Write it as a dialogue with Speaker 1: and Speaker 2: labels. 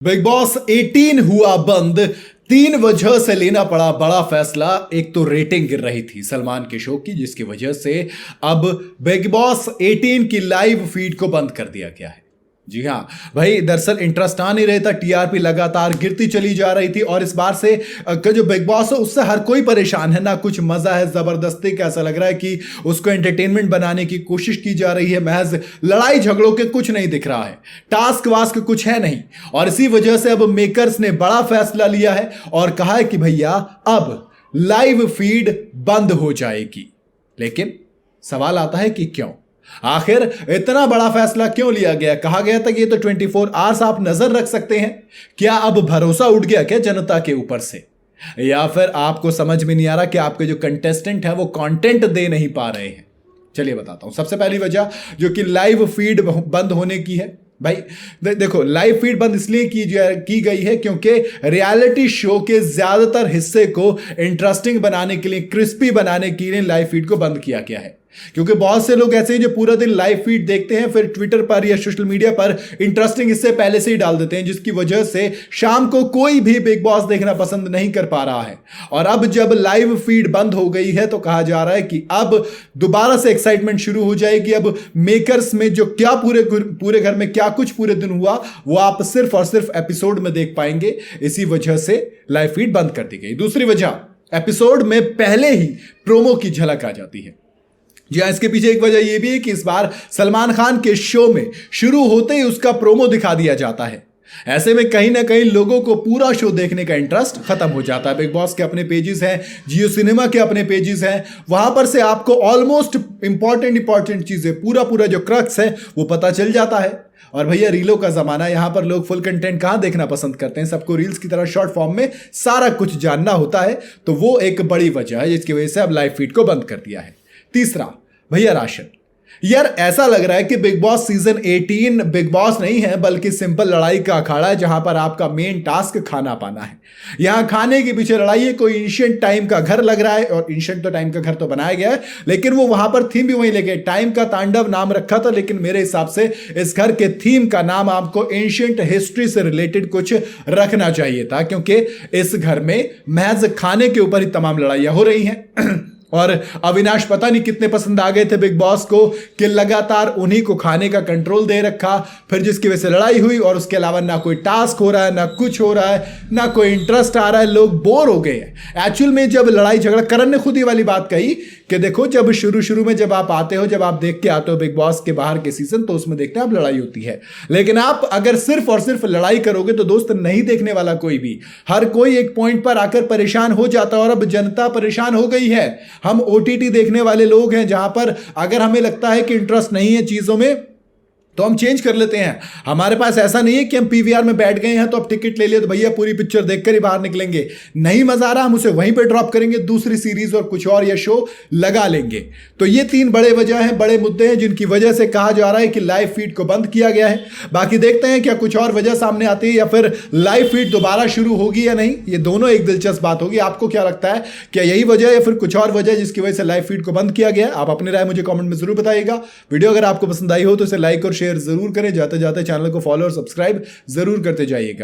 Speaker 1: Big boss 18 हुआ बंद। 3 वजह से लेना पड़ा बड़ा फैसला। एक तो रेटिंग गिर रही थी सलमान के शो की, जिसकी वजह से अब बिग बॉस 18 की लाइव फीड को बंद कर दिया गया है। जी हाँ भाई, दरअसल इंटरेस्ट आ नहीं रहा था, टीआरपी लगातार गिरती चली जा रही थी और इस बार से का जो बिग बॉस है उससे हर कोई परेशान है। ना कुछ मजा है, जबरदस्ती का ऐसा लग रहा है कि उसको एंटरटेनमेंट बनाने की कोशिश की जा रही है, महज लड़ाई झगड़ों के कुछ नहीं दिख रहा है, टास्क वास्क कुछ है नहीं। और इसी वजह से अब मेकर्स ने बड़ा फैसला लिया है और कहा है कि भैया अब लाइव फीड बंद हो जाएगी। लेकिन सवाल आता है कि क्यों, आखिर इतना बड़ा फैसला क्यों लिया गया? कहा गया था कि ये तो 24 आवर्स आप नजर रख सकते हैं। क्या अब भरोसा उठ गया क्या जनता के ऊपर से, या फिर आपको समझ में नहीं आ रहा कि आपके जो कंटेस्टेंट है वो कंटेंट दे नहीं पा रहे हैं? चलिए बताता हूं। सबसे पहली वजह जो कि लाइव फीड बंद होने की है। भाई देखो, लाइव फीड बंद इसलिए की गई है क्योंकि रियलिटी शो के ज्यादातर हिस्से को इंटरेस्टिंग बनाने के लिए, क्रिस्पी बनाने के लिए लाइव फीड को बंद किया गया है। क्योंकि बहुत से लोग ऐसे हैं जो पूरा दिन लाइव फीड देखते हैं, फिर ट्विटर पर या सोशल मीडिया पर इंटरेस्टिंग हिस्से पहले से ही डाल देते हैं, जिसकी वजह से शाम को कोई भी बिग बॉस देखना पसंद नहीं कर पा रहा है। और अब जब लाइव फीड बंद हो गई है तो कहा जा रहा है कि अब दोबारा से एक्साइटमेंट शुरू हो जाएगी। अब मेकर्स में जो क्या पूरे घर में क्या कुछ पूरे दिन हुआ वो आप सिर्फ और सिर्फ एपिसोड में देख पाएंगे। इसी वजह से लाइव फीड बंद कर दी गई। दूसरी वजह, एपिसोड में पहले ही प्रोमो की झलक आ जाती है। जी हाँ, इसके पीछे एक वजह यह भी है कि इस बार सलमान खान के शो में शुरू होते ही उसका प्रोमो दिखा दिया जाता है। ऐसे में कहीं ना कहीं लोगों को पूरा शो देखने का इंटरेस्ट खत्म हो जाता है। बिग बॉस के अपने पेजेस हैं, जियो सिनेमा के अपने पेजेस हैं, वहां पर से आपको ऑलमोस्ट इंपॉर्टेंट चीजें, पूरा जो क्रक्स है वो पता चल जाता है। और भैया रीलों का जमाना, यहां पर लोग फुल कंटेंट कहां देखना पसंद करते हैं, सबको रील्स की तरह शॉर्ट फॉर्म में सारा कुछ जानना होता है। तो वो एक बड़ी वजह है जिसकी वजह से अब लाइव फीड को बंद कर दिया है। तीसरा भैया, राशन। यार ऐसा लग रहा है कि big boss season 18 big boss नहीं है, बल्कि सिंपल लड़ाई का अखाड़ा है, जहां पर आपका मेन टास्क खाना पाना है। यहां खाने के पीछे लड़ाई है। कोई एंशिएंट टाइम का घर लग रहा है, और एंशिएंट तो टाइम का घर तो बनाया गया है, लेकिन वो वहां पर थीम भी वही लेके टाइम का तांडव नाम रखा था। लेकिन मेरे हिसाब से इस घर के थीम का नाम आपको एंशिएंट हिस्ट्री से रिलेटेड कुछ रखना चाहिए था, क्योंकि इस घर में महज खाने के ऊपर ही तमाम लड़ाइयां हो रही हैं। और अविनाश पता नहीं कितने पसंद आ गए थे बिग बॉस को कि लगातार उन्हीं को खाने का कंट्रोल दे रखा, फिर जिसकी वजह से लड़ाई हुई। और उसके अलावा ना कोई टास्क हो रहा है, ना कुछ हो रहा है, ना कोई इंटरेस्ट आ रहा है, लोग बोर हो गए हैं। एक्चुअल में जब लड़ाई झगड़ा, करण ने खुद ही वाली बात कही कि देखो, जब शुरू में जब आप आते हो, जब आप देख के आते हो बिग बॉस के बाहर के सीजन, तो उसमें देखते हैं आप लड़ाई होती है। लेकिन आप अगर सिर्फ और सिर्फ लड़ाई करोगे तो दोस्त नहीं देखने वाला कोई भी। हर कोई एक पॉइंट पर आकर परेशान हो जाता है, और अब जनता परेशान हो गई है। हम ओटीटी देखने वाले लोग हैं, जहां पर अगर हमें लगता है कि इंटरेस्ट नहीं है चीजों में तो हम चेंज कर लेते हैं। हमारे पास ऐसा नहीं है कि हम पीवीआर में बैठ गए हैं तो अब टिकट ले लिया तो भैया पूरी पिक्चर देखकर ही बाहर निकलेंगे। नहीं मजा आ रहा, हम उसे वहीं पे ड्रॉप करेंगे, दूसरी सीरीज और कुछ और या शो लगा लेंगे। तो ये 3 बड़े वजह हैं, बड़े मुद्दे हैं, जिनकी वजह से कहा जा रहा है कि लाइव फीड को बंद किया गया है। बाकी देखते हैं क्या कुछ और वजह सामने आती है, या फिर लाइव फीड दोबारा शुरू होगी या नहीं। ये दोनों एक दिलचस्प बात होगी। आपको क्या लगता है, क्या यही वजह या फिर कुछ और वजह जिसकी वजह से लाइव फीड को बंद किया गया? आप अपनी राय मुझे कमेंट में जरूर बताइएगा। वीडियो अगर आपको पसंद आई हो तो इसे लाइक और शेयर जरूर करें। जाते जाते चैनल को फॉलो और सब्सक्राइब जरूर करते जाइएगा।